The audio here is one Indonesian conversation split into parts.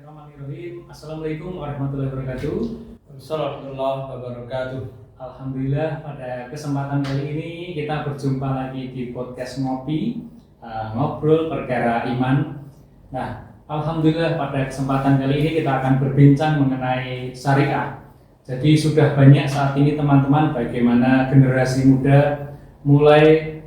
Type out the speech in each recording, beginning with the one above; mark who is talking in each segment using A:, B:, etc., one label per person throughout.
A: Bismillahirrahmanirrahim. Assalamualaikum warahmatullahi wabarakatuh.
B: Assalamualaikum warahmatullahi wabarakatuh.
A: Alhamdulillah pada kesempatan kali ini kita berjumpa lagi di podcast Ngopi, ngobrol perkara iman. Nah, alhamdulillah pada kesempatan kali ini kita akan berbincang mengenai syariah. Jadi sudah banyak saat ini teman-teman bagaimana generasi muda mulai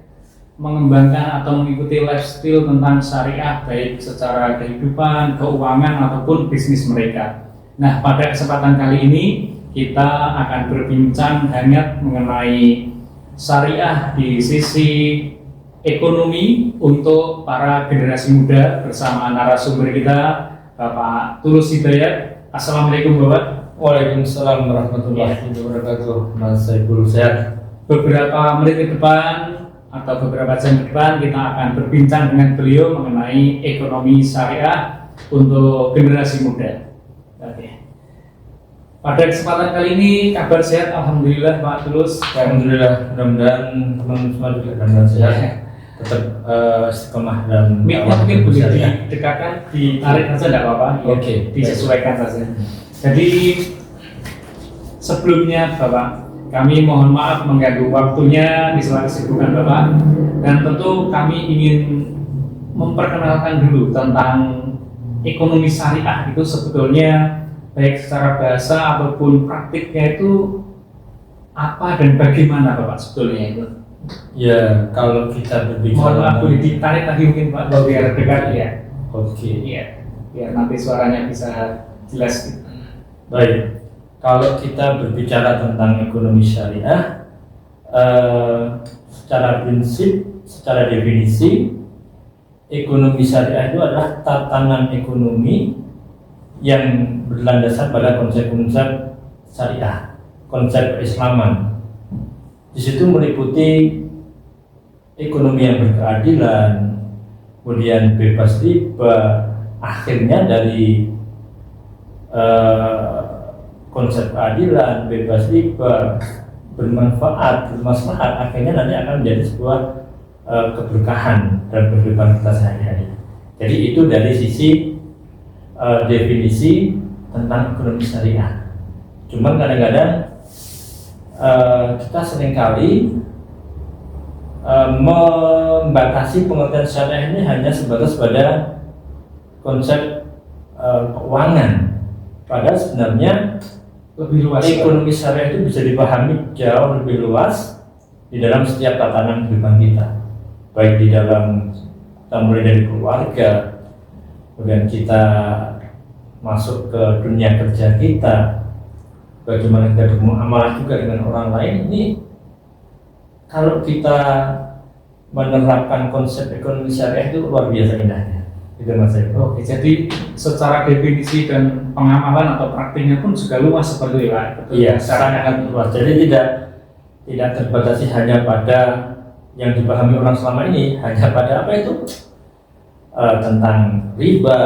A: mengembangkan atau mengikuti lifestyle tentang syariah baik secara kehidupan, keuangan ataupun bisnis mereka. Nah, pada kesempatan kali ini kita akan berbincang hangat mengenai syariah di sisi ekonomi untuk para generasi muda bersama narasumber kita Bapak Tulus Hidayat. Assalamualaikum Bapak.
B: Waalaikumsalam warahmatullahi wabarakatuh. Mas Saiful sehat.
A: Beberapa menit ke depan atau beberapa jam ke depan kita akan berbincang dengan beliau mengenai ekonomi syariah untuk generasi muda. Oke. Pada kesempatan kali ini kabar sehat alhamdulillah Pak Tulus.
B: Alhamdulillah, mudah-mudahan teman-teman semua juga dalam sehat. Tetap istiqomah dan
A: Mic-nya mungkin boleh didekatkan, ditarik saja tidak apa-apa.
B: Oke.
A: Disesuaikan saja. Jadi sebelumnya Bapak, kami mohon maaf mengganggu waktunya di sela kesibukan Bapak, dan tentu kami ingin memperkenalkan dulu tentang ekonomi syariah itu sebetulnya baik secara bahasa ataupun praktiknya itu apa dan bagaimana Bapak sebetulnya itu.
B: Ya, kalau kita
A: Mohon maaf
B: berbicara
A: boleh ditarik lagi mungkin Pak biar dekat ya.
B: Oke.
A: Iya, biar nanti suaranya bisa jelas.
B: Baik. Kalau kita berbicara tentang ekonomi syariah, secara prinsip, secara definisi, ekonomi syariah itu adalah tatanan ekonomi yang berlandaskan pada konsep-konsep syariah, konsep keislaman. Di situ meliputi ekonomi yang berkeadilan, kemudian bebas riba, akhirnya dari konsep keadilan, bebas riba, bermanfaat, bermaslahat, akhirnya nanti akan menjadi sebuah keberkahan dalam kehidupan kita sehari-hari. Jadi itu dari sisi definisi tentang ekonomi syariah. Cuman kadang-kadang kita seringkali membatasi pengertian syariah ini hanya sebatas pada konsep keuangan. Padahal sebenarnya
A: Lebih luas.
B: ekonomi syariah itu bisa dipahami jauh lebih luas di dalam setiap tatanan kehidupan kita, baik di dalam kita mulai dari keluarga, kemudian kita masuk ke dunia kerja kita, bagaimana kita bermuamalah juga dengan orang lain. Ini kalau kita menerapkan konsep ekonomi syariah itu luar biasa indahnya. Itu Mas Eko.
A: Oke, jadi secara definisi dan pengamalan atau praktiknya pun juga luas seperti itu, Pak. Betul?
B: Iya, sangat luas. Jadi tidak terbatasi hanya pada yang dipahami orang selama ini, hanya pada apa itu tentang riba,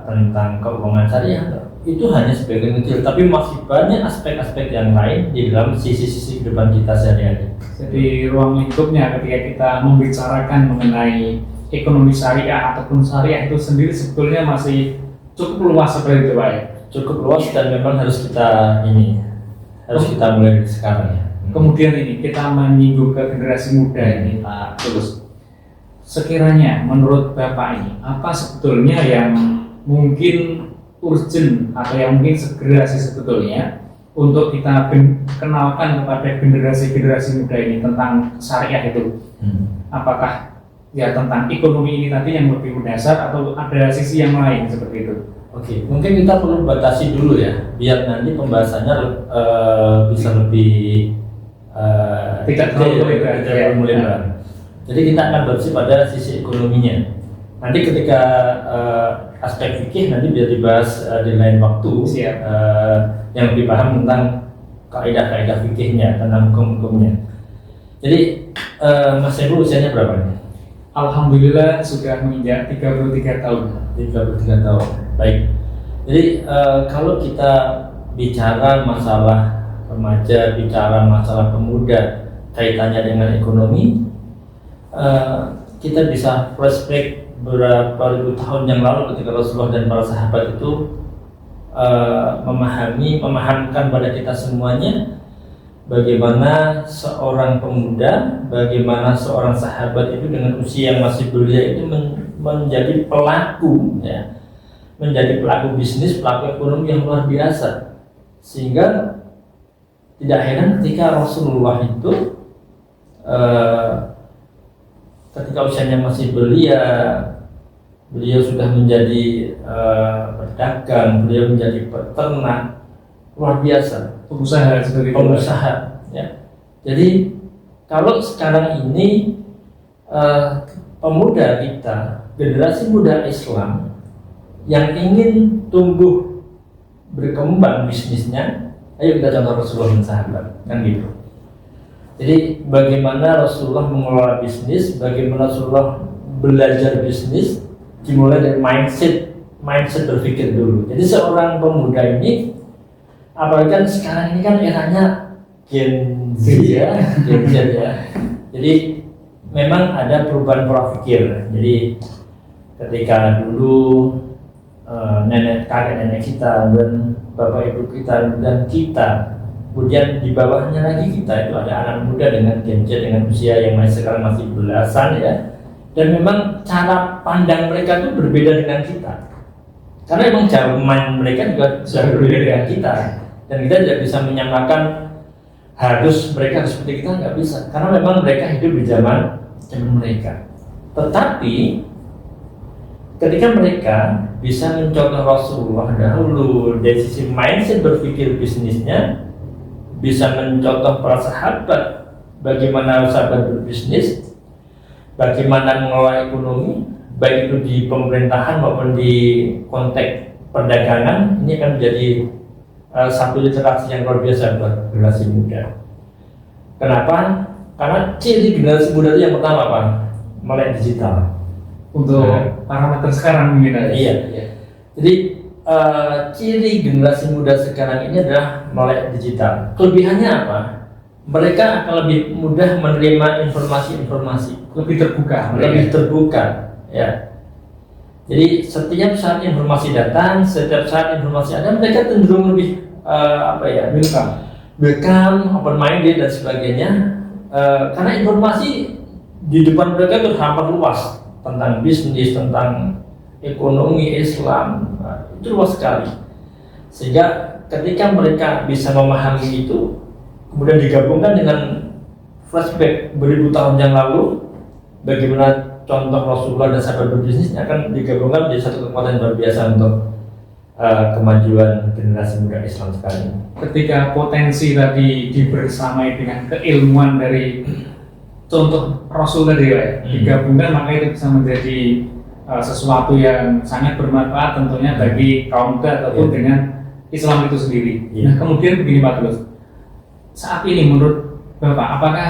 B: tentang keuangan syariah. Itu hanya sebagian kecil, tapi masih banyak aspek-aspek yang lain di dalam sisi-sisi kehidupan kita sehari-hari.
A: Jadi ruang lingkupnya ketika kita membicarakan mengenai ekonomi syariah ataupun syariah itu sendiri sebetulnya masih cukup luas seperti itu, Pak.
B: Cukup luas dan memang harus kita mulai dari sekarang ya.
A: Kemudian ini kita menyinggung ke generasi muda ini, Pak Tulus. Sekiranya menurut Bapak ini apa sebetulnya yang mungkin urgent atau yang mungkin segera sih sebetulnya untuk kita kenalkan kepada generasi muda ini tentang syariah itu? Apakah ya tentang ekonomi ini tadi yang lebih mendasar atau ada sisi yang lain seperti itu?
B: Oke, mungkin kita perlu batasi dulu ya, biar nanti pembahasannya bisa lebih
A: tidak terlalu lebar.
B: Jadi kita akan bersih pada sisi ekonominya. Nanti ketika aspek fikih nanti bisa dibahas di lain waktu. Yang lebih paham tentang kaidah-kaidah fikihnya, tentang hukum-hukumnya. Jadi Mas Ebu usianya berapa nih?
A: Alhamdulillah sudah menginjak 33 tahun.
B: 33 tahun. Baik. Jadi kalau kita bicara masalah remaja, bicara masalah pemuda, kaitannya dengan ekonomi, kita bisa flashback beberapa ribu tahun yang lalu ketika Rasulullah dan para sahabat itu memahamkan pada kita semuanya bagaimana seorang pemuda, bagaimana seorang sahabat itu dengan usia yang masih belia itu menjadi pelaku, ya, menjadi pelaku bisnis, pelaku ekonomi yang luar biasa, sehingga tidak heran ketika Rasulullah itu ketika usianya masih belia, beliau sudah menjadi pedagang, beliau menjadi peternak, luar biasa,
A: pengusaha seperti itu.
B: Pengusaha, ya. Jadi kalau sekarang ini pemuda kita, generasi muda Islam yang ingin tumbuh berkembang bisnisnya, ayo kita contoh Rasulullah dan sahabat, kan gitu. Jadi bagaimana Rasulullah mengelola bisnis, bagaimana Rasulullah belajar bisnis, dimulai dari mindset berpikir dulu. Jadi seorang pemuda ini, apalagi kan sekarang ini kan eranya Gen Z ya, Gen Z ya. Jadi memang ada perubahan pola pikir. Jadi ketika dulu kakek nenek kita dan bapak ibu kita dan kita, kemudian di bawahnya lagi kita itu ada anak muda dengan Gen Z dengan usia yang sekarang masih belasan ya. Dan memang cara pandang mereka itu berbeda dengan kita. Karena memang zaman mereka juga sudah berbeda dengan kita. Dan kita tidak bisa menyamakan mereka harus seperti kita, nggak bisa. Karena memang mereka hidup di zaman mereka. Tetapi ketika mereka bisa mencontoh Rasulullah dahulu dari sisi mindset berpikir bisnisnya, bisa mencontoh para sahabat bagaimana sahabat berbisnis, bagaimana mengelola ekonomi, baik itu di pemerintahan maupun di konteks perdagangan, ini akan menjadi satu literasi yang luar biasa buat generasi muda. Kenapa? Karena ciri generasi muda itu yang pertama apa? Melek digital.
A: Untuk parameter sekarang mungkin.
B: Iya. Jadi ciri generasi muda sekarang ini adalah melek digital. Kelebihannya apa? Mereka akan lebih mudah menerima informasi-informasi, lebih terbuka, ya. Jadi setiap saat informasi datang, setiap saat informasi ada, mereka cenderung lebih welcome, open minded dan sebagainya. Karena informasi di depan mereka itu hampir luas tentang bisnis, tentang ekonomi Islam, itu luas sekali. Sehingga ketika mereka bisa memahami itu, kemudian digabungkan dengan flashback beribu tahun yang lalu, bagaimana contoh Rasulullah dan sahabat berbisnisnya akan digabungkan menjadi satu kekuatan luar biasa untuk kemajuan generasi muda Islam sekarang ini.
A: Ketika potensi tadi dibersamai dengan keilmuan dari contoh Rasul tadi ya, digabungkan, maka itu bisa menjadi sesuatu yang sangat bermanfaat tentunya bagi kaum muda ataupun dengan Islam itu sendiri. Nah kemudian begini Pak Tulus, saat ini menurut Bapak, apakah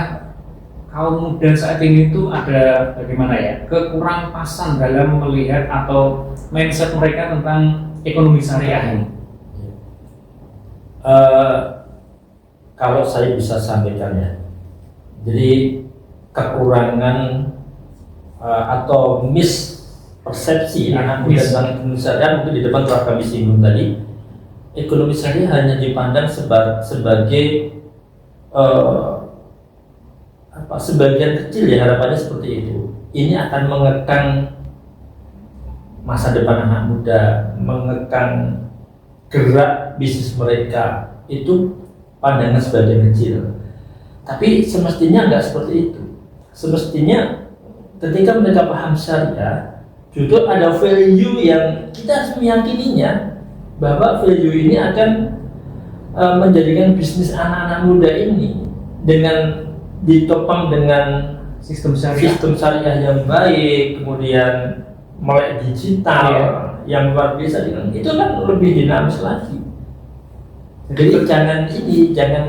A: kaum muda saat ini itu ada bagaimana ya, kekurang pasan dalam melihat atau mindset mereka tentang ekonomi syariah ini?
B: Kalau saya bisa sampaikan ya, jadi kekurangan atau mispersepsi anak muda tentang ekonomi syariah itu di depan telah kami singgung tadi. Ekonomi syariah hanya dipandang sebagai sebagian kecil ya, harapannya seperti itu. Ini akan mengekang masa depan anak muda, mengekang gerak bisnis mereka, itu pandangan sebagian kecil. Tapi semestinya nggak seperti itu. Semestinya ketika mereka paham syariah, justru ada value yang kita harus meyakininya bahwa value ini akan menjadikan bisnis anak-anak muda ini dengan ditopang dengan sistem syariah yang baik, kemudian melek digital yang luar biasa, itu kan lebih dinamis lagi. Jadi jangan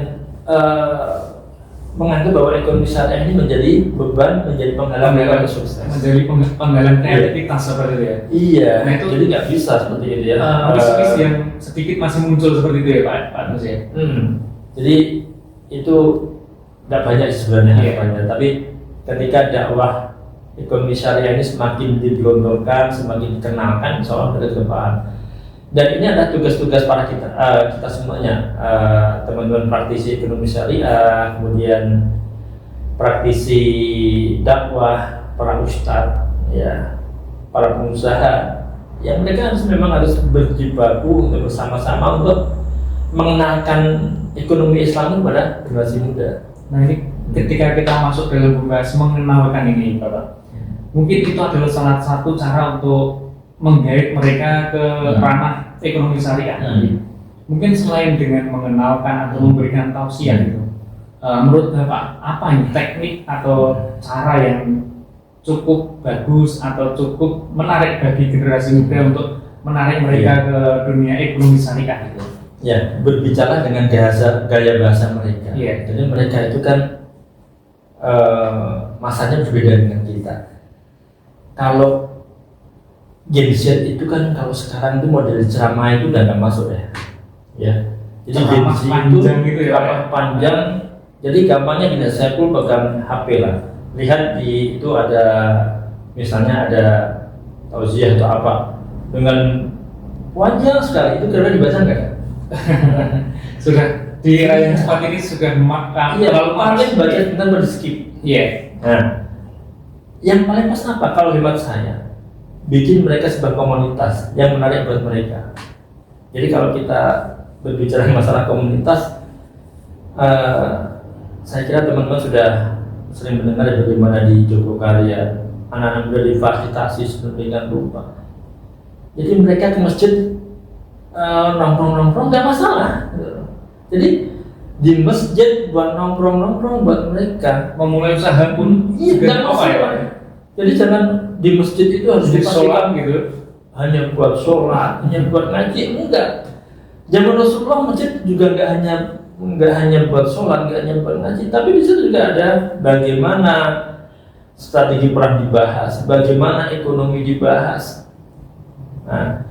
B: menganggap bahwa ekonomi syariah ini menjadi beban, menjadi penghalang sukses,
A: menjadi penghalang kreativitas seperti itu ya.
B: Iya.
A: Nah itu
B: jadi nggak bisa seperti itu ya.
A: Bisnis yang sedikit masih muncul seperti itu ya Pak Nus ya.
B: Jadi itu nggak banyak sebenarnya harapannya, tapi ketika dakwah ekonomi syariah ini semakin digelontorkan, semakin dikenalkan, insya Allah ke depan. Dan ini adalah tugas-tugas para kita semuanya, teman-teman praktisi ekonomi syariah, kemudian praktisi dakwah, para ustadz, ya, para pengusaha, yang mereka memang harus berjibaku untuk bersama-sama untuk mengenalkan ekonomi Islam kepada generasi muda.
A: Nah ini ketika kita masuk dalam membahas mengenalkan ini Bapak, mungkin itu adalah salah satu cara untuk menggait mereka ke ranah ekonomi syariah. Mungkin selain dengan mengenalkan atau memberikan tausiah gitu, menurut Bapak apa ini teknik atau cara yang cukup bagus atau cukup menarik bagi generasi muda untuk menarik mereka ke dunia ekonomi syariah gitu?
B: Ya, berbicara dengan gaya bahasa mereka. Jadi mereka itu kan masanya berbeda dengan kita. Kalau Gen Z itu kan kalau sekarang itu model ceramah itu udah nggak masuk ya. Jadi Gen Z itu
A: gitu ya,
B: panjang. Jadi gampangnya gini, saya pun pegang HP lah. Lihat di itu ada misalnya ada tausiah atau apa dengan panjang sekali, itu kira-kira dibaca nggak?
A: Sudah di era yang cepat ini sudah makan.
B: Iya, paling baca sebentar baru skip.
A: Iya.
B: Nah, yang paling pas apa? Kalau hemat saya, bikin mereka sebuah komunitas yang menarik buat mereka. Jadi kalau kita berbicara masalah komunitas, saya kira teman-teman sudah sering mendengar bagaimana di Jogokarya anak-anak muda difasilitasi sedemikian rupa. Jadi mereka ke masjid nongkrong nggak masalah. Jadi di masjid buat nongkrong buat mereka
A: memulai usaha pun
B: nggak masalah. Jadi jangan di masjid itu harus
A: sholat gitu,
B: hanya buat sholat, hanya buat ngaji, enggak. Zaman Rasulullah masjid juga nggak hanya buat sholat, nggak hanya buat ngaji, tapi di situ juga ada bagaimana strategi perang dibahas, bagaimana ekonomi dibahas. Nah,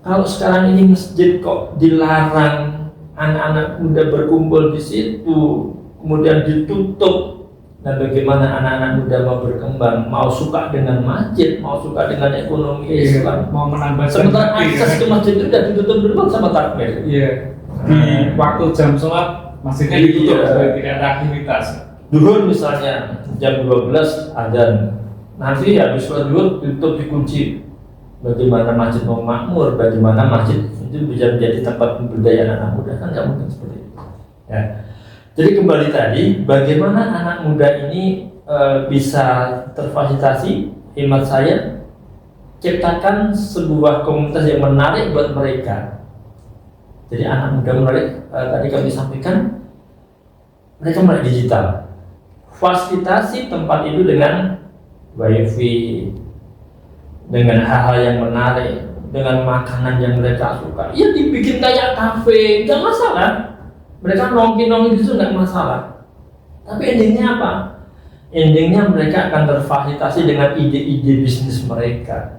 B: kalau sekarang ini masjid kok dilarang anak-anak muda berkumpul di situ, kemudian ditutup. Dan bagaimana anak-anak muda mau berkembang, mau suka dengan masjid, mau suka dengan ekonomi Islam,
A: mau menambah
B: sementara akses ke masjid itu sudah ditutup dulu sama takbir.
A: Iya. Di waktu jam sholat masjidnya ditutup, tidak ada aktivitas.
B: Duhur misalnya jam 12 adzan, nanti habis sholat duhur tutup dikunci. Bagaimana masjid mau makmur, bagaimana masjid itu bisa menjadi tempat pemberdayaan anak muda, kan nggak mungkin seperti itu. Ya. Jadi kembali tadi, bagaimana anak muda ini bisa terfasilitasi? Hemat saya, ciptakan sebuah komunitas yang menarik buat mereka. Jadi anak muda menarik, tadi kami sampaikan, mereka menarik digital. Fasilitasi tempat itu dengan wifi, dengan hal-hal yang menarik, dengan makanan yang mereka suka. Ya dibikin kayak kafe, nggak masalah. Mereka nongki di situ nggak masalah. Tapi endingnya apa? Endingnya mereka akan terfasilitasi dengan ide-ide bisnis mereka.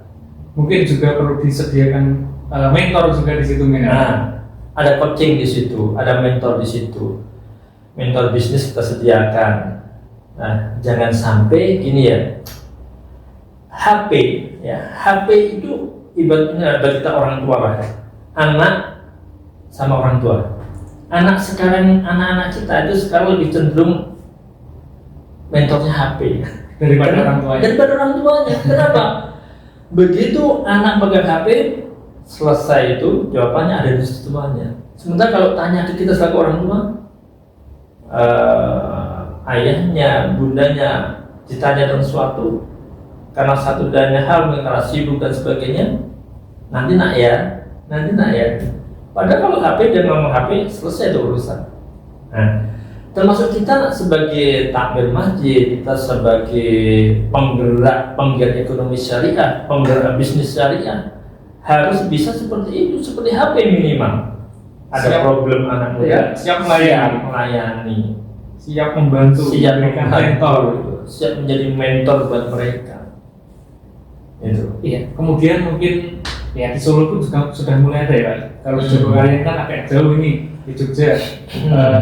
A: Mungkin juga perlu disediakan mentor juga di situ.
B: Nah, ada coaching di situ, ada mentor di situ. Mentor bisnis kita sediakan. Nah, jangan sampai gini ya. HP itu ibaratnya bagi kita orang tua lah. Anak sama orang tua. Anak-anak kita itu sekarang lebih cenderung mentornya HP
A: daripada orang tuanya.
B: Kenapa? Begitu anak pegang HP, selesai itu jawabannya ada di situ tuanya. Sementara kalau tanya ke kita sebagai orang tua, ayahnya, bundanya ditanya tentang sesuatu, karena satu dan lain hal, karena sibuk dan sebagainya, nanti nak ya. Padahal kalau HP dan ngomong HP, selesai itu urusan. Nah, termasuk kita sebagai takmir masjid, kita sebagai penggerak ekonomi syariah, penggerak bisnis syariah, harus bisa seperti itu, seperti HP minimal. Ada problem anak muda,
A: siap
B: melayani,
A: siap membantu,
B: siap
A: memberikan
B: mentor, siap menjadi mentor buat mereka. Itu.
A: Iya. Kemudian mungkin ya di Solo pun juga sudah mulai ada ya. Kalau Jogokarya kan agak jauh ini di Jogja.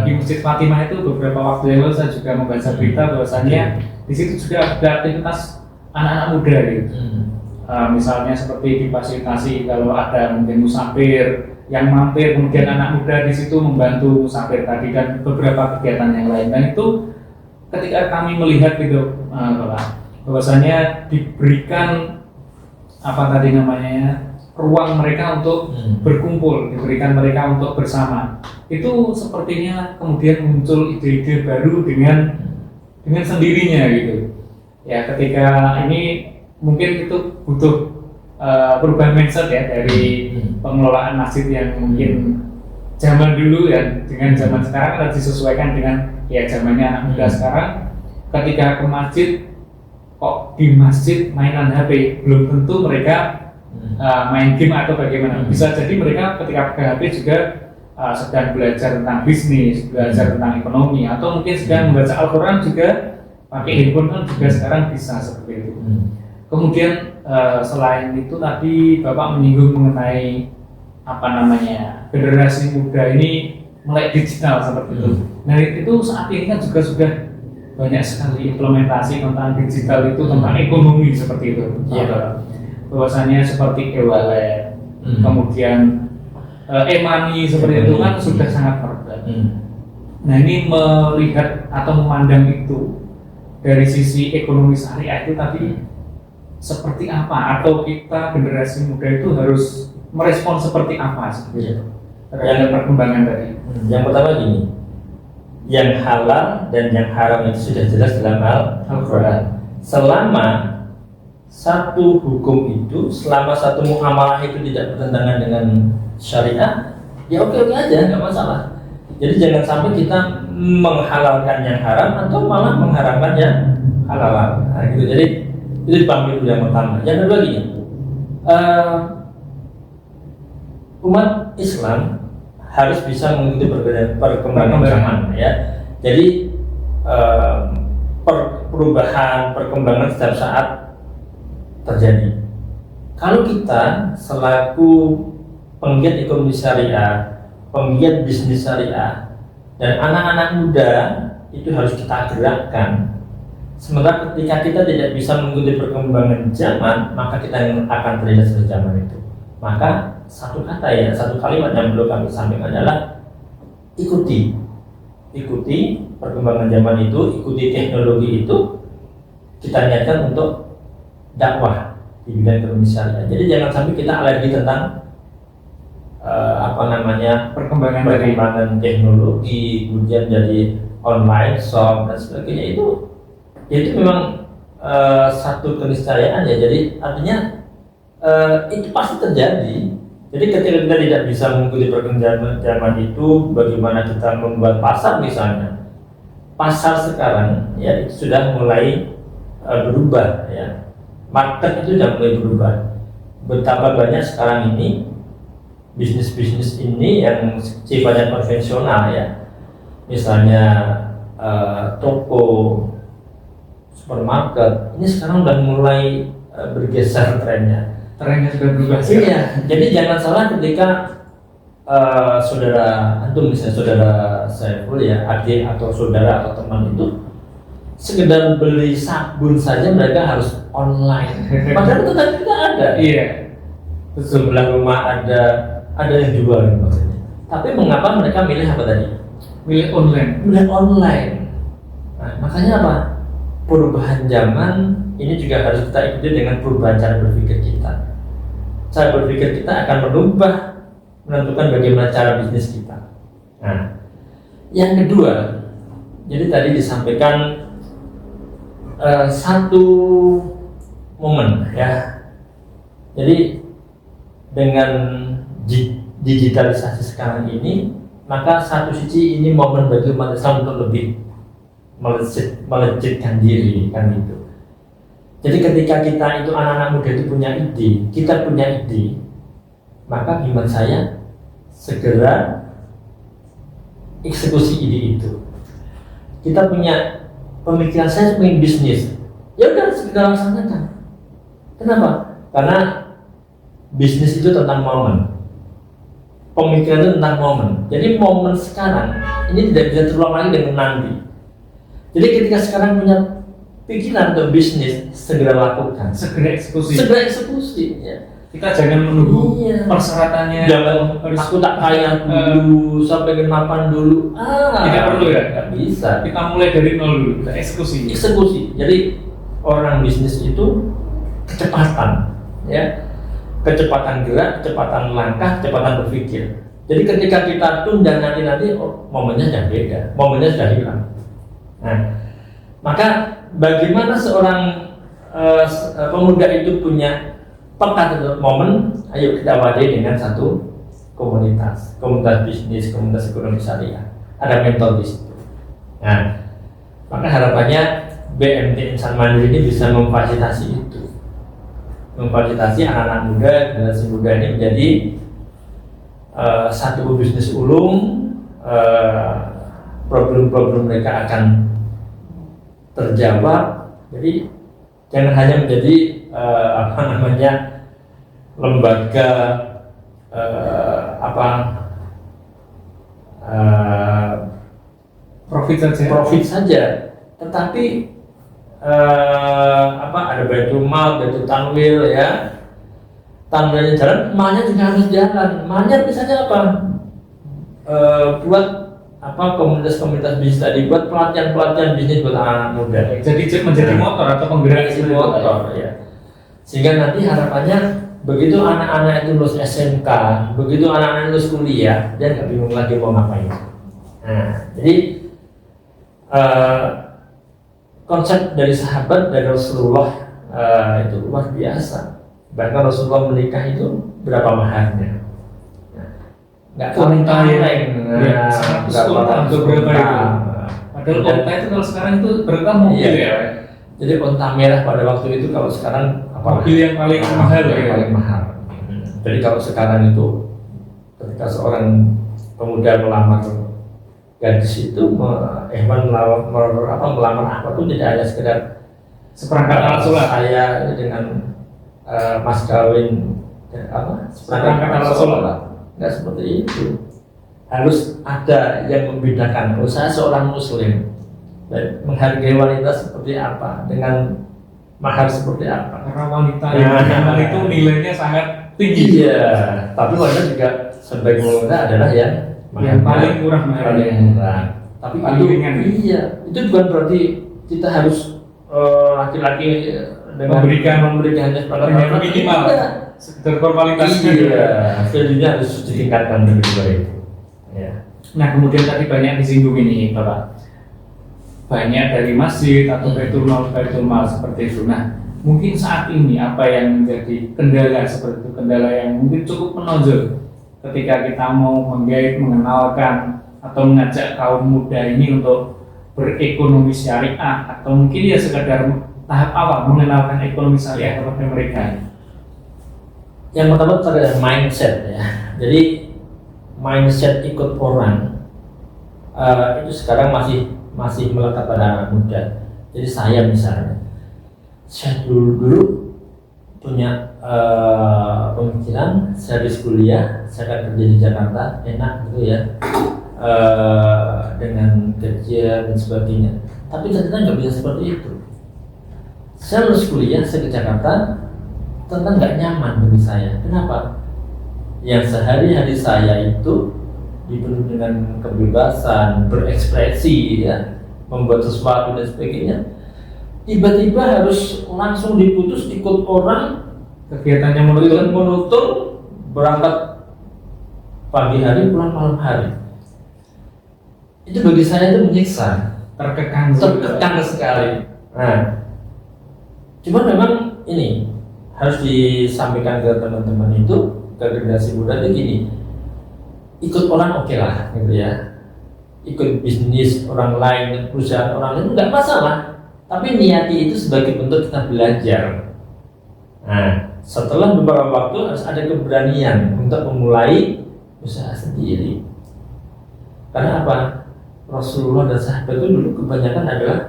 A: Di Masjid Fatimah itu beberapa waktu yang lalu saya juga membaca berita bahwasannya di situ juga ada aktivitas anak-anak muda gitu. misalnya seperti difasilitasi kalau ada mungkin musafir yang mampir, kemudian anak muda di situ membantu musafir tadi dan beberapa kegiatan yang lain. Dan itu ketika kami melihat gitu, Bapak, bahwasanya diberikan apa tadi namanya ruang mereka untuk berkumpul, diberikan mereka untuk bersama. Itu sepertinya kemudian muncul ide-ide baru dengan sendirinya gitu. Ya, ketika ini mungkin itu butuh perubahan mindset ya dari pengelolaan masjid yang mungkin zaman dulu ya dengan zaman sekarang harus disesuaikan dengan ya zamannya anak muda sekarang. Ketika ke masjid, kok di masjid mainan HP, belum tentu mereka main game atau bagaimana. Bisa jadi mereka ketika pakai HP juga sedang belajar tentang bisnis, belajar tentang ekonomi, atau mungkin sedang membaca Al-Quran juga pakai handphone kan juga sekarang bisa seperti itu. Kemudian selain itu tadi Bapak menyinggung mengenai apa namanya generasi muda ini melek digital seperti itu. Nah itu saat ini kan juga sudah banyak sekali implementasi tentang digital itu, tentang ekonomi seperti itu. Bahwasanya seperti e-wallet, kemudian e-money seperti itu kan sudah sangat merebak. Nah ini melihat atau memandang itu dari sisi ekonomi syariah itu tadi seperti apa, atau kita generasi muda itu harus merespon seperti apa sebenarnya terhadap perkembangan tadi?
B: Yang pertama gini, yang halal dan yang haram itu sudah jelas dalam Al-Quran. Selama satu hukum itu, selama satu muamalah itu tidak bertentangan dengan syariah, ya oke-oke aja, nggak masalah. Jadi jangan sampai kita menghalalkan yang haram atau malah mengharamkan yang halal. Nah, gitu. Jadi itu dipanggil dulu yang pertama. Yang kedua gini, umat Islam harus bisa mengikuti perkembangan zaman, ya. Jadi perubahan, perkembangan setiap saat terjadi. Kalau kita selaku penggiat ekonomi syariah, penggiat bisnis syariah, dan anak-anak muda itu harus kita gerakkan. Sementara ketika kita tidak bisa mengikuti perkembangan zaman, maka kita akan terlindas dari zaman itu. Maka satu kata ya, satu kalimat yang perlu kami sampaikan adalah ikuti perkembangan zaman itu, ikuti teknologi itu. Kita niatkan untuk dakwah di bidang ekonomi syariah. Jadi jangan sampai kita alergi tentang perkembangan teknologi, kemudian jadi online shop dan sebagainya. Itu memang satu keniscayaan ya. Jadi artinya itu pasti terjadi. Jadi ketika kita tidak bisa mengikuti perkembangan zaman itu, bagaimana kita membuat pasar misalnya? Pasar sekarang ya itu sudah mulai berubah ya. Market itu sudah mulai berubah. Betapa banyak sekarang ini bisnis-bisnis ini yang sifatnya konvensional ya. Misalnya toko, supermarket, ini sekarang sudah mulai bergeser trennya sudah berubah. Iya, jadi jangan salah ketika saudara antum, misalnya saudara Saiful ya, adik atau saudara atau teman itu sekedar beli sabun saja mereka harus online. Padahal itu tadi tidak ada. Iya. Sebelah rumah ada yang jual maksudnya. Tapi mengapa mereka milih apa tadi? Milih online. Nah, makanya apa? Perubahan zaman ini juga harus kita ikuti dengan perubahan cara berpikir kita. Cara berpikir kita akan berubah, menentukan bagaimana cara bisnis kita. Nah, yang kedua, jadi tadi disampaikan satu momen ya. Jadi dengan digitalisasi sekarang ini, maka satu sisi ini momen bagi umat Islam untuk lebih melejitkan diri kan gitu. Jadi ketika kita itu anak-anak muda itu punya ide, kita punya ide, maka gimana saya segera eksekusi ide itu. Kita punya pemikiran, saya ingin bisnis, ya udah segera laksanakan. Kenapa? Karena bisnis itu tentang momen, pemikiran itu tentang momen. Jadi momen sekarang ini tidak bisa terulang lagi dengan nanti. Jadi ketika sekarang punya pikiran untuk bisnis, segera lakukan,
A: segera eksekusi.
B: segera eksekusi. Ya.
A: Kita jangan menunggu
B: Iya.
A: persyaratannya.
B: Jangan aku tak kaya dulu sampai ke mapan dulu.
A: Tidak perlu ya?
B: Nggak bisa.
A: Kita mulai dari nol dulu, kita eksekusi.
B: Eksekusi. Jadi orang bisnis itu kecepatan, ya, kecepatan gerak, kecepatan langkah, kecepatan berpikir. Jadi ketika kita tunda nanti momennya sudah beda, momennya sudah hilang. Nah, maka bagaimana seorang pemuda itu punya peka terhadap momen? Ayo kita wadai dengan satu komunitas bisnis, komunitas ekonomi syariah. Ada mentor di situ. Nah, maka harapannya BMT Insan Mandiri ini bisa memfasilitasi itu, memfasilitasi anak-anak muda, generasi muda ini menjadi satu bisnis ulung. Problem-problem mereka akan terjawab. Jadi jangan hanya menjadi lembaga profit saja, tetapi ada baitul mal, baitul tanwil, ya, tanwilnya jalan, malnya juga harus jalan. Malnya misalnya apa? Buat komunitas bisnis tadi, buat pelatihan bisnis buat anak muda.
A: Jadi menjadi motor atau penggerak
B: motor, ya. Sehingga nanti harapannya begitu anak-anak itu lulus SMK, begitu anak-anak lulus kuliah, dia nggak bingung lagi mau ngapain. Nah, jadi konsep dari sahabat dari Rasulullah itu luar biasa. Bahkan Rasulullah menikah itu berapa maharnya? Nggak kaleng-kaleng.
A: Ya, 100 unta untuk berapa itu? Padahal unta itu kalau sekarang itu berapa mobil, ya?
B: Jadi unta merah pada waktu itu, kalau sekarang
A: mobil yang paling mahal,
B: yang paling mahal. Jadi kalau sekarang itu ketika seorang pemuda melamar gadis itu melamar apa tuh tidak hanya sekedar
A: seperangkat alat sholat.
B: Saya dengan mas kawin seperangkat alat sholat. Nggak seperti itu. Harus ada yang membedakan. Saya seorang muslim, menghargai wanita seperti apa, dengan mahar seperti apa.
A: Karena wanita itu nilainya sangat tinggi.
B: Iya, tapi wanita juga sebagai wanita adalah yang
A: paling murah.
B: Tapi
A: paling ringan.
B: Iya, itu bukan berarti kita harus laki-laki dengan memberikan
A: hanya minimal. Sekedar formalitas.
B: Iya, selanjutnya harus ditingkatkan lebih baik. Ya.
A: Nah, kemudian tadi banyak disinggung ini, Bapak. Banyak dari masjid atau baitul mal seperti itu. Nah, mungkin saat ini apa yang menjadi kendala seperti itu, kendala yang mungkin cukup menonjol ketika kita mau menggait, mengenalkan atau mengajak kaum muda ini untuk berekonomi syariah, atau mungkin ya sekedar tahap awal mengenalkan ekonomi syariah kepada mereka.
B: Yang pertama adalah mindset, ya. Jadi mindset ikut orang itu sekarang masih melekat pada anak muda. Jadi saya misalnya, saya dulu punya pemikiran, saya habis kuliah, saya akan kerja di Jakarta, enak gitu ya, dengan kerja dan sebagainya. Tapi ternyata nggak bisa seperti itu. Saya lulus kuliah, saya ke Jakarta, ternyata nggak nyaman bagi saya. Kenapa? Yang sehari-hari saya itu dipenuhi dengan kebebasan, berekspresi, ya, membuat sesuatu dan sebagainya. Tiba-tiba harus langsung diputus ikut orang,
A: kegiatannya
B: monoton, berangkat pagi hari, pulang malam hari. Itu bagi saya itu menyiksa,
A: terkekang
B: sekali. Nah, cuma memang ini harus disampaikan ke teman-teman itu, ke generasi muda itu gini, ikut orang oke lah, gitu ya, ikut bisnis orang lain, perusahaan orang lain nggak masalah, tapi niati itu sebagai bentuk kita belajar. Nah, setelah beberapa waktu harus ada keberanian untuk memulai usaha sendiri. Karena apa? Rasulullah dan sahabat itu dulu kebanyakan adalah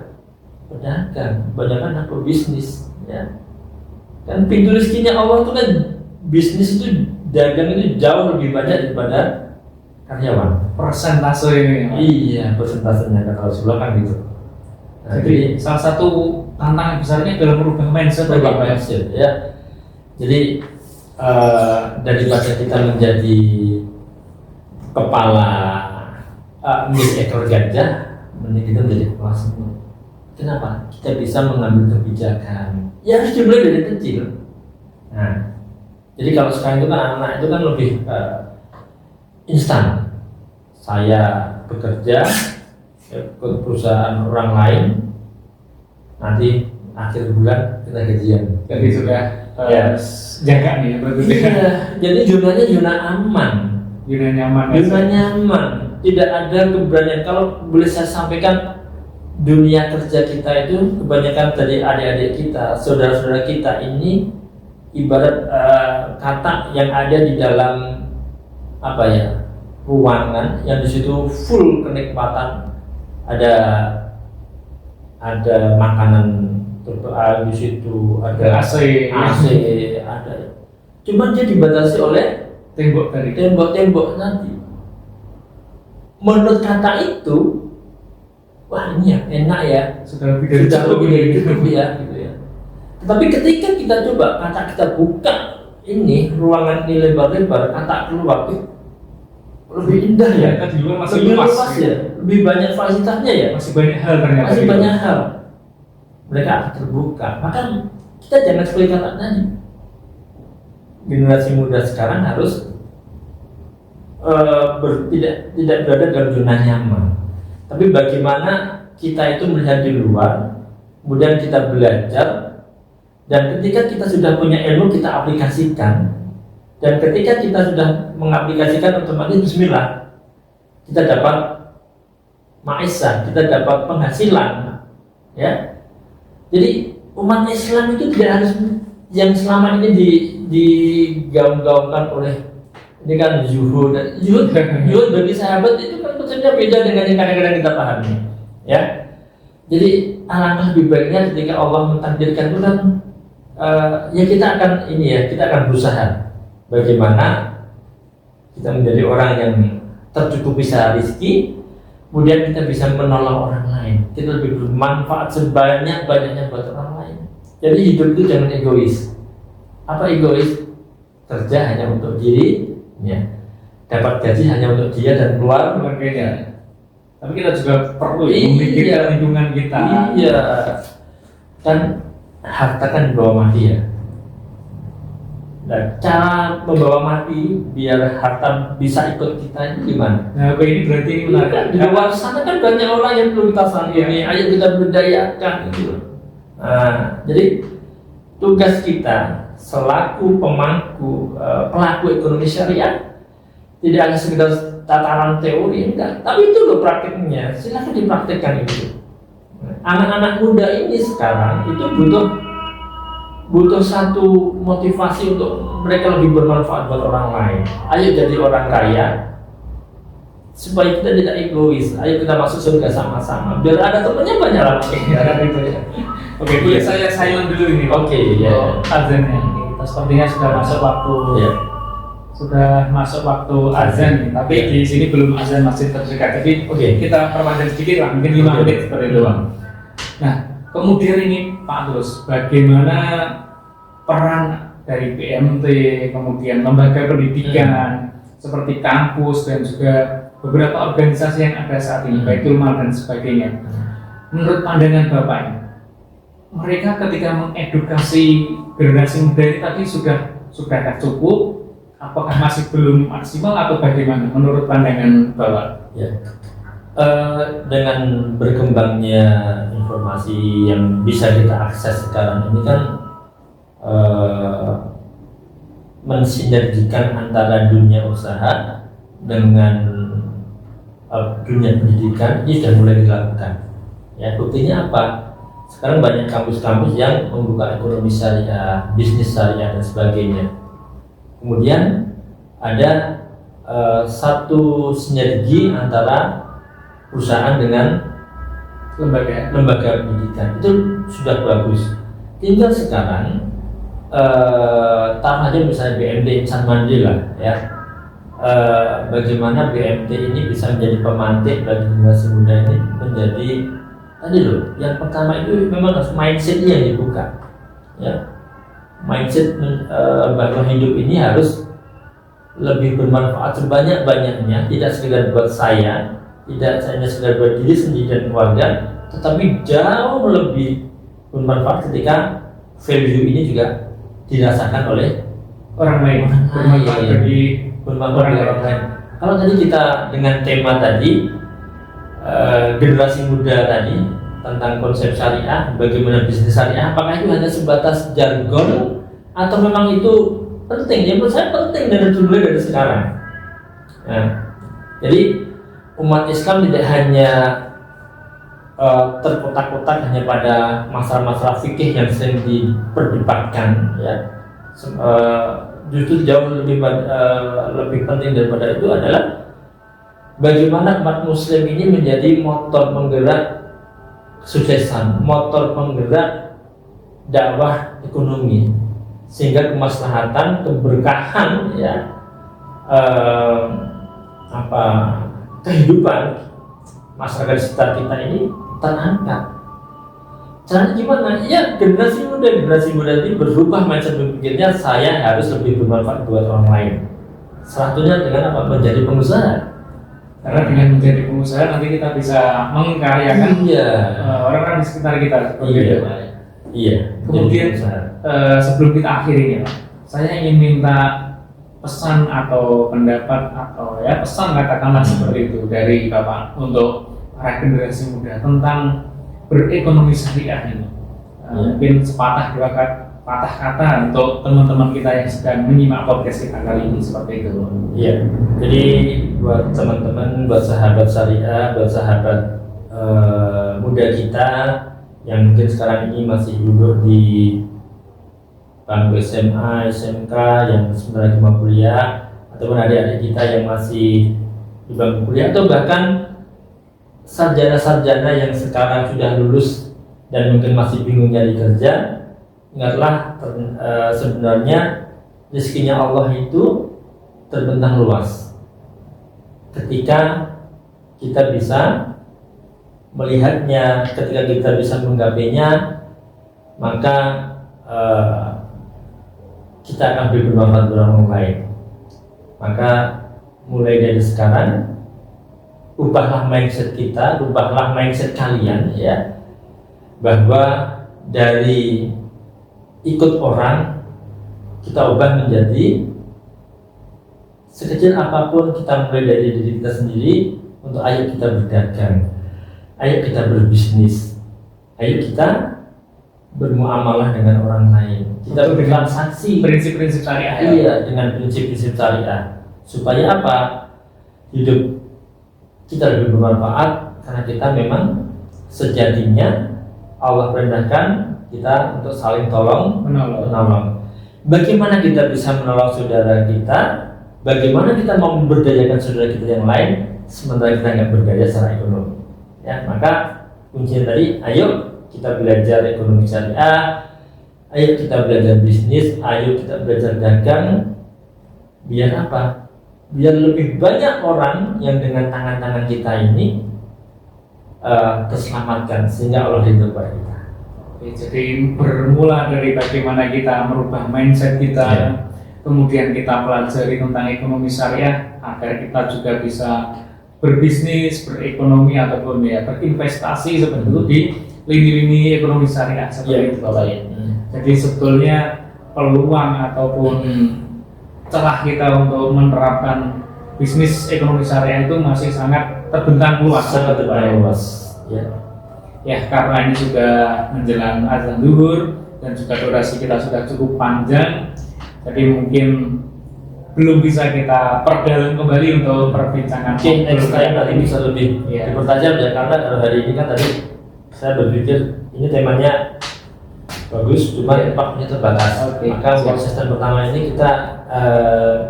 B: pedagang, kebanyakan pebisnis, ya. Kan pintu rezekinya Allah itu kan, bisnis itu, dagang itu jauh lebih banyak daripada karyawan.
A: Persentase ini.
B: Iya, persentasenya kata Rasulullah kan gitu.
A: Nah, jadi salah satu tantangan besarnya adalah merubah mindset tadi, Pak.
B: mindset ya. Jadi daripada kita menjadi kepala milik ekor gajah, mending kita menjadi kepala semut. Kenapa? Kita bisa mengambil kebijakan. Ya harus dimulai dari kecil. Nah, jadi kalau sekarang itu kan anak-anak itu kan lebih instan. Saya bekerja ke perusahaan orang lain, nanti akhir bulan kita gajian.
A: Jadi sudah
B: Ya.
A: jaga nih berarti.
B: Iya, jadi zonanya zona aman.
A: Zona nyaman.
B: Zona nyaman. Tidak ada keberanian. Kalau boleh saya sampaikan, dunia kerja kita itu kebanyakan dari adik-adik kita, saudara-saudara kita ini ibarat kata yang ada di dalam ruangan yang di situ full kenikmatan, ada makanan di situ, ada
A: AC,
B: ada. Cuman dia dibatasi oleh tembok nanti. Menurut kata itu, wah ini ya enak ya,
A: sudah lebih dari
B: cukup ya, gitu ya. Tetapi ketika kita coba kaca kita buka ini ruangan ini lebar-lebar, kaca keluar, lebih indah ya,
A: kan di luar masih
B: lebih
A: luas
B: luas ya, lebih banyak fasilitasnya ya,
A: masih banyak hal ternyata.
B: masih
A: gitu.
B: banyak hal. Mereka akan terbuka. Maka kita jangan seperti kata tadi. Generasi muda sekarang harus tidak berada dalam zona nyaman. Tapi bagaimana kita itu melihat di luar, kemudian kita belajar, dan ketika kita sudah punya ilmu kita aplikasikan, dan ketika kita sudah mengaplikasikan otomatis bismillah kita dapat maisha, kita dapat penghasilan, ya. Jadi umat Islam itu tidak harus yang selama ini digaung-gaungkan oleh ini kan zuhud bagi sahabat itu kan konsepnya beda dengan yang kadang-kadang kita pahami, ya. Jadi alangkah lebih baiknya ketika Allah mentakdirkan itu kan ya kita akan berusaha bagaimana kita menjadi orang yang tercukupi secara rezeki, kemudian kita bisa menolong orang lain, kita lebih bermanfaat sebanyak-banyaknya buat orang lain. Jadi hidup itu jangan egois. Apa egois? Kerja hanya untuk diri, ya. Dapat gaji hanya untuk dia dan keluarganya.
A: Tapi kita juga perlu memikirkan lingkungan kita.
B: Iya. Dan harta kan dibawa mati ya. Dan cara membawa mati biar harta bisa ikut kita ini gimana?
A: Nah, ini berarti
B: Di luar sana kan banyak orang yang belum kita sanggupi. Ayo kita berdayakan gitu. Nah, jadi tugas kita selaku pemangku pelaku ekonomi syariah tidak hanya sekedar tataran teori, enggak, tapi itu loh praktiknya. Silakan dipraktikkan itu. Anak-anak muda ini sekarang itu butuh satu motivasi untuk mereka lebih bermanfaat buat orang lain. Ayo jadi orang kaya supaya kita tidak egois. Ayo kita masuk surga sama-sama. Biar ada temannya banyak lah.
A: Oke, boleh saya silent dulu ini.
B: Oke, ya.
A: Azannya ini. Kita sepertinya sudah masuk waktu.
B: Ya.
A: Sudah masuk waktu azan nih. Tapi di sini belum azan masjid terdekat. Tapi kita perpanjang sedikit lah, mungkin 5 menit seperti itu, Bang. Nah, kemudian ini Pak Tulus, bagaimana peran dari BMT, kemudian lembaga pendidikan seperti kampus dan juga beberapa organisasi yang ada saat ini, Baitul Mal dan sebagainya. Menurut pandangan Bapak ini, mereka ketika mengedukasi generasi muda ini tadi sudahkah cukup? Apakah masih belum maksimal atau bagaimana menurut pandangan Bapak?
B: Ya. Dengan berkembangnya informasi yang bisa kita akses sekarang ini kan mensinergikan antara dunia usaha dengan dunia pendidikan ini sudah mulai dilakukan. Ya, buktinya apa? Sekarang banyak kampus-kampus yang membuka ekonomi syariah, bisnis syariah dan sebagainya. Kemudian ada satu sinergi antara perusahaan dengan lembaga pendidikan, itu sudah bagus. Tinggal sekarang taruh aja misalnya BMT Insan Mandiri ya, bagaimana BMT ini bisa menjadi pemantik bagi generasi muda ini menjadi tadi loh, yang pertama itu memang harus mindsetnya yang dibuka, ya. Mindset bahwa hidup ini harus lebih bermanfaat sebanyak-banyaknya, tidak sekedar buat saya, tidak hanya sekedar buat diri sendiri dan keluarga, tetapi jauh lebih bermanfaat ketika value ini juga dirasakan oleh
A: orang lain, bermanfaat bagi
B: orang lain. Kalau tadi kita dengan tema tadi generasi muda tadi tentang konsep syariah, bagaimana bisnis syariah, apakah itu hanya sebatas jargon atau memang itu penting? Ya menurut saya penting dari sekarang. Nah, jadi umat Islam tidak hanya terkotak-kotak hanya pada masalah-masalah fikih yang sering diperdebatkan, ya. Justru jauh lebih penting daripada itu adalah bagaimana umat Muslim ini menjadi motor penggerak kesuksesan, motor penggerak dakwah ekonomi, sehingga kemaslahatan, keberkahan, ya, kehidupan masyarakat sekitar kita ini terangkat. Caranya gimana? Ya generasi muda ini berubah mindset berpikirnya, saya harus lebih bermanfaat buat orang lain. Salah satunya dengan apa? Menjadi pengusaha.
A: Karena dengan menjadi pengusaha nanti kita bisa mengkaryakan orang-orang di sekitar kita.
B: Iya.
A: Kemudian sebelum kita akhiri ini, saya ingin minta pesan atau pendapat atau ya pesan katakanlah seperti itu dari Bapak untuk para generasi muda tentang berekonomi syariah ini. Mungkin sepatah dua patah kata untuk teman-teman kita yang sedang menyimak podcast kita kali ini seperti itu.
B: Iya. Jadi buat teman-teman, buat sahabat syariah, buat sahabat muda kita yang mungkin sekarang ini masih duduk di bangku SMA, SMK, yang sebenarnya mau kuliah, ataupun adik-adik kita yang masih di bangku kuliah, atau bahkan sarjana-sarjana yang sekarang sudah lulus dan mungkin masih bingung nyari kerja, ingatlah sebenarnya rezekinya Allah itu terbentang luas. Ketika kita bisa melihatnya, ketika kita bisa menggapainya, maka kita akan beri bermanfaat bagi orang lain. Maka mulai dari sekarang, ubahlah mindset kita, ubahlah mindset kalian, ya, bahwa dari ikut orang kita ubah menjadi sekecil apapun kita mulai dari diri kita sendiri, untuk ayo kita berdagang, ayo kita berbisnis, ayo kita bermuamalah dengan orang lain, kita bertransaksi
A: prinsip-prinsip syariah.
B: Iya, dengan prinsip-prinsip syariah, supaya apa? Hidup kita lebih bermanfaat, karena kita memang sejatinya Allah perintahkan kita untuk saling menolong. Bagaimana kita bisa menolong saudara kita? Bagaimana kita mau memberdayakan saudara kita yang lain sementara kita nggak berdaya secara ekonomi? Ya, maka kuncinya tadi, ayo kita belajar ekonomi syariah, ayo kita belajar bisnis, ayo kita belajar dagang. Biar apa? Biar lebih banyak orang yang dengan tangan-tangan kita ini terselamatkan, sehingga Allah ridho pada kita.
A: Oke, jadi bermula dari bagaimana kita merubah mindset kita, kemudian kita pelajari tentang ekonomi syariah agar kita juga bisa berbisnis, berekonomi ataupun ya berinvestasi seperti itu di lini-lini ekonomi syariah seperti itu Bapak ya. Jadi sebetulnya peluang ataupun celah kita untuk menerapkan bisnis ekonomi syariah itu masih sangat terbentang luas.
B: Sangat terbentang luas.
A: Ya, karena ini sudah menjelang azan zuhur dan juga durasi kita sudah cukup panjang, jadi mungkin belum bisa kita perdalam kembali untuk perbincangan.
B: Next time nanti bisa lebih dipertajam ya, karena kalau hari ini kan tadi saya berpikir ini temanya bagus, cuma waktunya terbatas. Maka untuk sesi pertama ini kita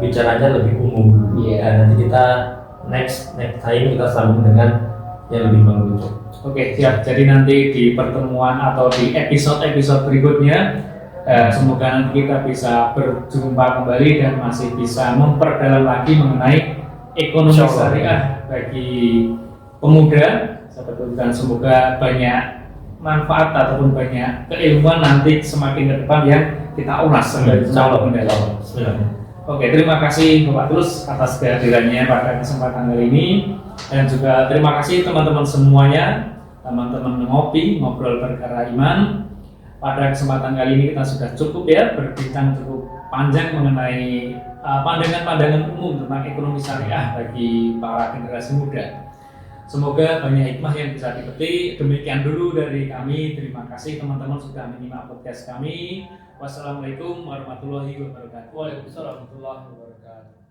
B: bicaranya lebih umum. Nanti kita next time kita sambung dengan yang lebih mengerucut.
A: Oke, siap. Jadi nanti di pertemuan atau di episode berikutnya, semoga nanti kita bisa berjumpa kembali dan masih bisa memperdalam lagi mengenai ekonomi syariah bagi pemuda Dan semoga banyak manfaat ataupun banyak keilmuan nanti semakin ke depan yang kita ulas
B: Insyaallah.
A: Oke, terima kasih Bapak Tulus atas kehadirannya pada kesempatan kali ini, dan juga terima kasih teman-teman semuanya, teman-teman ngobrol perkara iman. Pada kesempatan kali ini kita sudah cukup ya berbincang cukup panjang mengenai pandangan-pandangan umum tentang ekonomi syariah bagi para generasi muda. Semoga banyak hikmah yang bisa dipetik. Demikian dulu dari kami. Terima kasih teman-teman sudah menyimak podcast kami. Wassalamualaikum warahmatullahi wabarakatuh.
B: Waalaikumsalam warahmatullahi wabarakatuh.